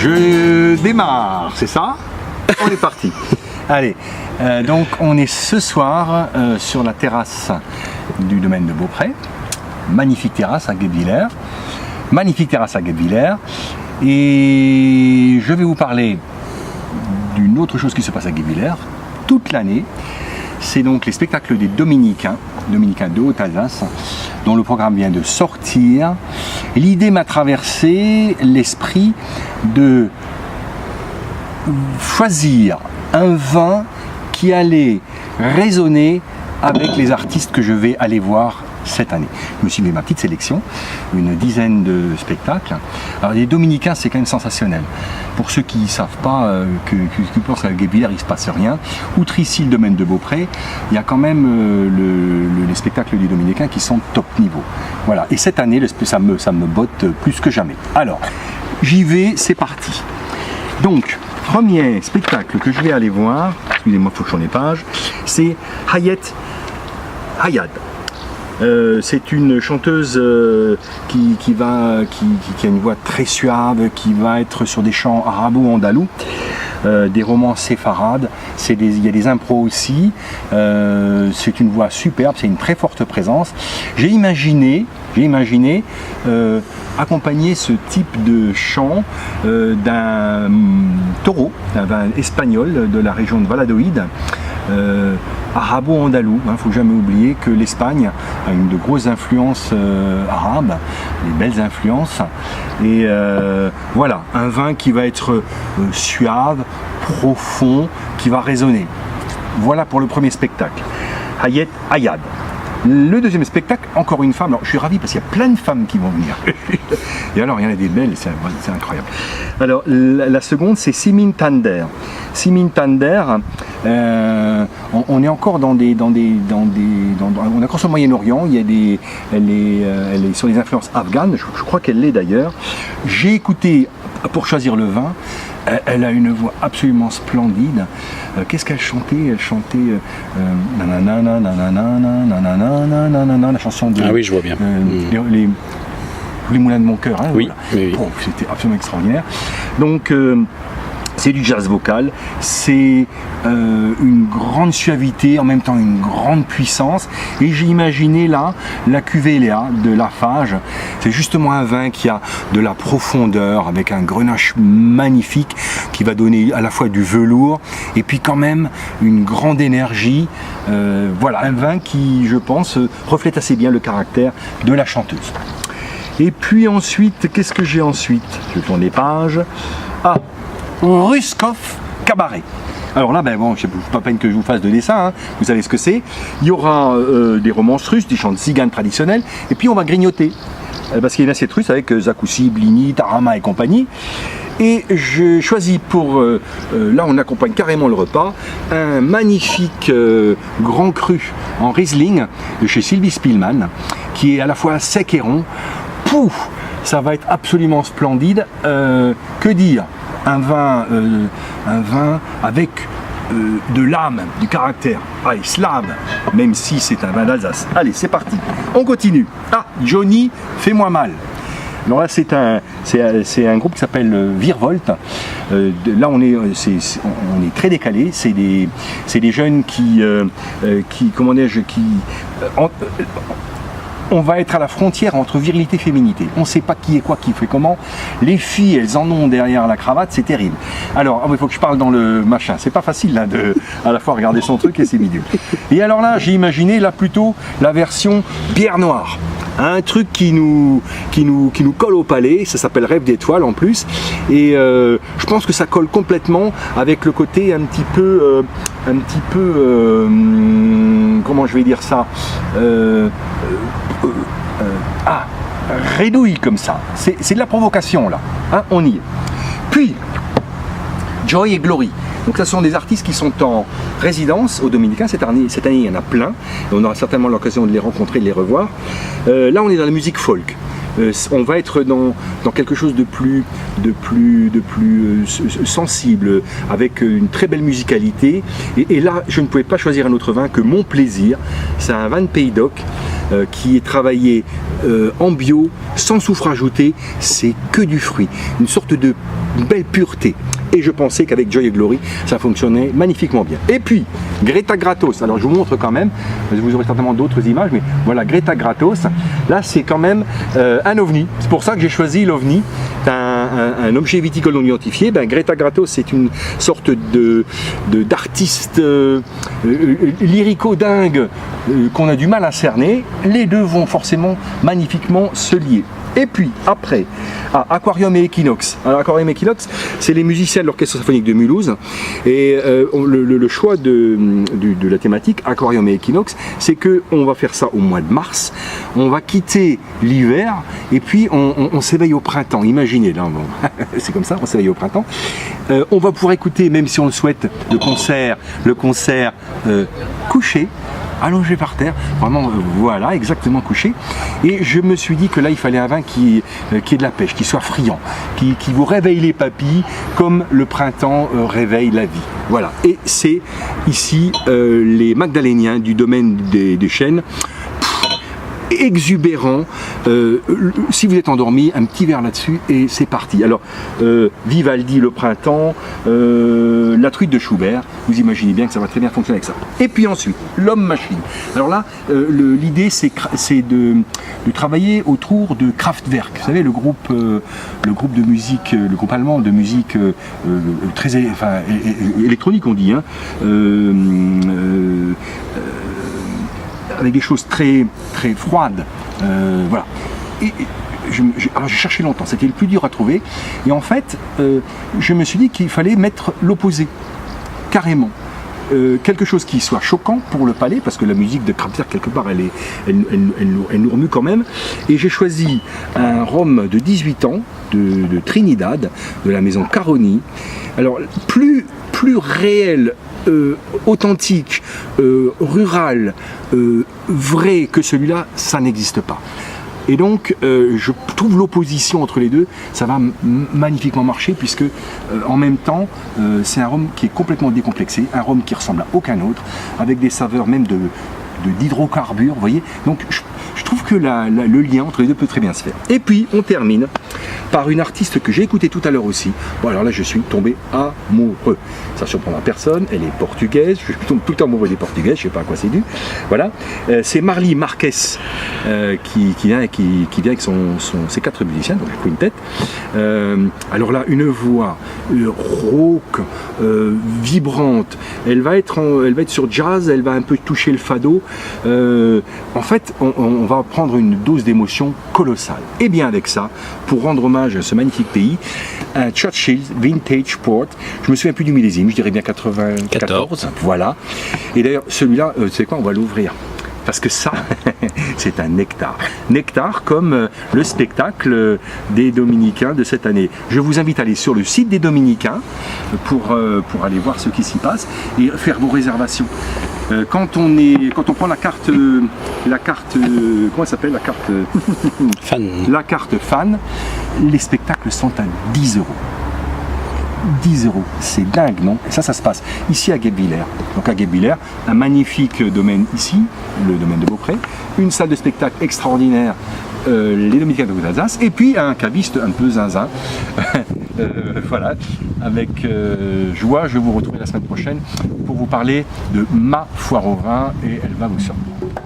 Je démarre, c'est ça? On est parti. Allez, donc on est ce soir sur la terrasse du domaine de Beaupré. Magnifique terrasse à Guebwiller. Magnifique terrasse à Guebwiller. Et je vais vous parler d'une autre chose qui se passe à Guebwiller toute l'année. C'est donc les spectacles des Dominicains de Haute-Alsace, dont le programme vient de sortir. L'idée m'a traversé l'esprit de choisir un vin qui allait résonner avec les artistes que je vais aller voir cette année. Je me suis mis ma petite sélection, une dizaine de spectacles. Alors les Dominicains, c'est quand même sensationnel. Pour ceux qui ne savent pas, qui pensent qu'à Guebwiller il ne se passe rien, outre ici le domaine de Beaupré, il y a quand même les spectacles des Dominicains qui sont top niveau. Voilà. Et cette année, ça me botte plus que jamais. Alors, j'y vais, c'est parti. Donc, premier spectacle que je vais aller voir, excusez-moi, il faut que je tourne les pages, c'est Hayet Hayad. C'est une chanteuse qui a une voix très suave, qui va être sur des chants arabo-andalous, des romans séfarades, il y a des impros aussi, c'est une voix superbe, c'est une très forte présence. J'ai imaginé accompagner ce type de chant d'un taureau, d'un vin espagnol de la région de Valladolid, arabo-andalou. Il ne faut jamais oublier que l'Espagne a une de grosses influences arabes, des belles influences. Et voilà, un vin qui va être suave, profond, qui va résonner. Voilà pour le premier spectacle, Hayet Hayad. Le deuxième spectacle, encore une femme. Alors, je suis ravi parce qu'il y a plein de femmes qui vont venir. Et alors, il y en a des belles, c'est incroyable. Alors, la seconde, c'est Simin Tander. Simin Tander, on est encore on est encore sur le Moyen-Orient. Elle est sur les influences afghanes. Je crois qu'elle l'est d'ailleurs. J'ai écouté pour choisir le vin. Elle a une voix absolument splendide. Qu'est-ce qu'elle chantait? Elle chantait nanana, nanana, nanana, nanana, la chanson de. Ah oui, je vois bien. Les moulins de mon cœur. Hein, oui, voilà. oui. Oh, c'était absolument extraordinaire. Donc, c'est du jazz vocal, c'est une grande suavité, en même temps une grande puissance. Et j'ai imaginé là la cuvée Léa de Lafarge. C'est justement un vin qui a de la profondeur, avec un grenache magnifique, qui va donner à la fois du velours et puis quand même une grande énergie. Voilà, un vin qui, je pense, reflète assez bien le caractère de la chanteuse. Et puis ensuite, qu'est-ce que j'ai ensuite? Je tourne les pages. Ah, Ruskov Cabaret. Alors là, bon, je n'ai pas peine que je vous fasse de dessin, hein. Vous savez ce que c'est. Il y aura des romances russes, des chants de tziganes traditionnels, et puis on va grignoter. Parce qu'il y a une assiette russe avec Zakouski, Blini, Tarama et compagnie. Et je choisis pour, là on accompagne carrément le repas, un magnifique grand cru en Riesling de chez Sylvie Spielmann, qui est à la fois sec et rond. Pouf, ça va être absolument splendide. Que dire? Un vin avec de l'âme, du caractère, slave, même si c'est un vin d'Alsace. Allez, c'est parti, on continue. Ah, Johnny, fais-moi mal. Alors là, c'est un groupe qui s'appelle Virvolt. Là, on est très décalé. C'est des jeunes qui comment dirais-je, on va être à la frontière entre virilité et féminité. On ne sait pas qui est quoi, qui fait comment. Les filles, elles en ont derrière la cravate, c'est terrible. Alors, il faut que je parle dans le machin. C'est pas facile là de à la fois regarder son truc et ses vidéos. Et alors là, j'ai imaginé là plutôt la version bière noire. Un truc qui nous colle au palais. Ça s'appelle Rêve d'étoiles en plus. Et je pense que ça colle complètement avec le côté un petit peu comment je vais dire ça, rédouille comme ça. C'est de la provocation là, hein, on y est. Puis Joy et Glory. Donc ce sont des artistes qui sont en résidence aux Dominicains. Cette année, il y en a plein. Et on aura certainement l'occasion de les rencontrer, de les revoir. Là, on est dans la musique folk. On va être dans quelque chose de plus sensible, avec une très belle musicalité. Et là, je ne pouvais pas choisir un autre vin que Mon Plaisir. C'est un vin de Pays d'Oc qui est travaillé en bio, sans soufre ajouté, c'est que du fruit, une sorte de belle pureté. Et je pensais qu'avec Joy & Glory, ça fonctionnait magnifiquement bien. Et puis, Greta Gratos, alors je vous montre quand même, vous aurez certainement d'autres images, mais voilà, Greta Gratos, là c'est quand même un ovni. C'est pour ça que j'ai choisi l'ovni, un objet viticole non identifié. Ben, Greta Gratos, c'est une sorte d'artiste lyrico-dingue qu'on a du mal à cerner. Les deux vont forcément magnifiquement se lier. Et puis après, Aquarium et Equinox. Alors Aquarium et Equinox, c'est les musiciens de l'Orchestre Symphonique de Mulhouse. Et le choix de la thématique Aquarium et Equinox, c'est qu'on va faire ça au mois de mars. On va quitter l'hiver et puis on s'éveille au printemps. Imaginez, là, bon, c'est comme ça, on s'éveille au printemps. On va pouvoir écouter, même si on le souhaite, le concert couché, allongé par terre, vraiment voilà, exactement couché. Et je me suis dit que là il fallait un vin qui ait de la pêche, qui soit friand, qui vous réveille les papilles comme le printemps réveille la vie. Voilà, et c'est ici les Magdaléniens du domaine des chênes. Exubérant, si vous êtes endormi, un petit verre là-dessus et c'est parti. Alors, Vivaldi le printemps, la truite de Schubert, vous imaginez bien que ça va très bien fonctionner avec ça. Et puis ensuite, l'homme-machine. Alors là, l'idée c'est de travailler autour de Kraftwerk, vous savez, le groupe de musique, le groupe allemand de musique très électronique on dit, hein, avec des choses très très froides, voilà. Alors j'ai cherché longtemps, c'était le plus dur à trouver, et en fait, je me suis dit qu'il fallait mettre l'opposé, carrément. Quelque chose qui soit choquant pour le palais, parce que la musique de Kraftwerk, quelque part, elle nous remue quand même. Et j'ai choisi un rhum de 18 ans, de Trinidad, de la maison Caroni. Alors, plus réel, authentique, rural, vrai que celui-là, ça n'existe pas. Et donc, je trouve l'opposition entre les deux, ça va magnifiquement marcher, puisque en même temps, c'est un rhum qui est complètement décomplexé, un rhum qui ressemble à aucun autre, avec des saveurs même d'hydrocarbures, vous voyez. Donc, je trouve que le lien entre les deux peut très bien se faire. Et puis, on termine par une artiste que j'ai écoutée tout à l'heure aussi. Bon, alors là, je suis tombé amoureux. Ça surprendra personne, elle est portugaise, je tombe tout le temps amoureux des portugaises, je ne sais pas à quoi c'est dû. Voilà. C'est Marli Marques qui vient avec ses 4 musiciens, donc la quintet. Alors là, une voix rauque, vibrante, elle va être sur jazz, elle va un peu toucher le fado. En fait, on va prendre une dose d'émotion colossale. Et bien avec ça, pour rendre hommage à ce magnifique pays, un Churchill Vintage Port, je me souviens plus du millésime, je dirais bien 94. Voilà. Et d'ailleurs, celui-là, tu sais quoi, on va l'ouvrir. Parce que ça, c'est un nectar. Nectar comme le spectacle des Dominicains de cette année. Je vous invite à aller sur le site des Dominicains pour aller voir ce qui s'y passe et faire vos réservations. Quand on prend la carte, comment elle s'appelle, la carte fan. La carte fan, les spectacles sont à 10 €. 10 €, c'est dingue, non? Et ça se passe ici à Guebwiller. Donc à Guebwiller, un magnifique domaine ici, le domaine de Beaupré, une salle de spectacle extraordinaire, les Dominicains de d'Alsace, et puis un caviste un peu zinzin. Voilà, avec joie, je vais vous retrouver la semaine prochaine pour vous parler de ma foire au vin et elle va vous surprendre.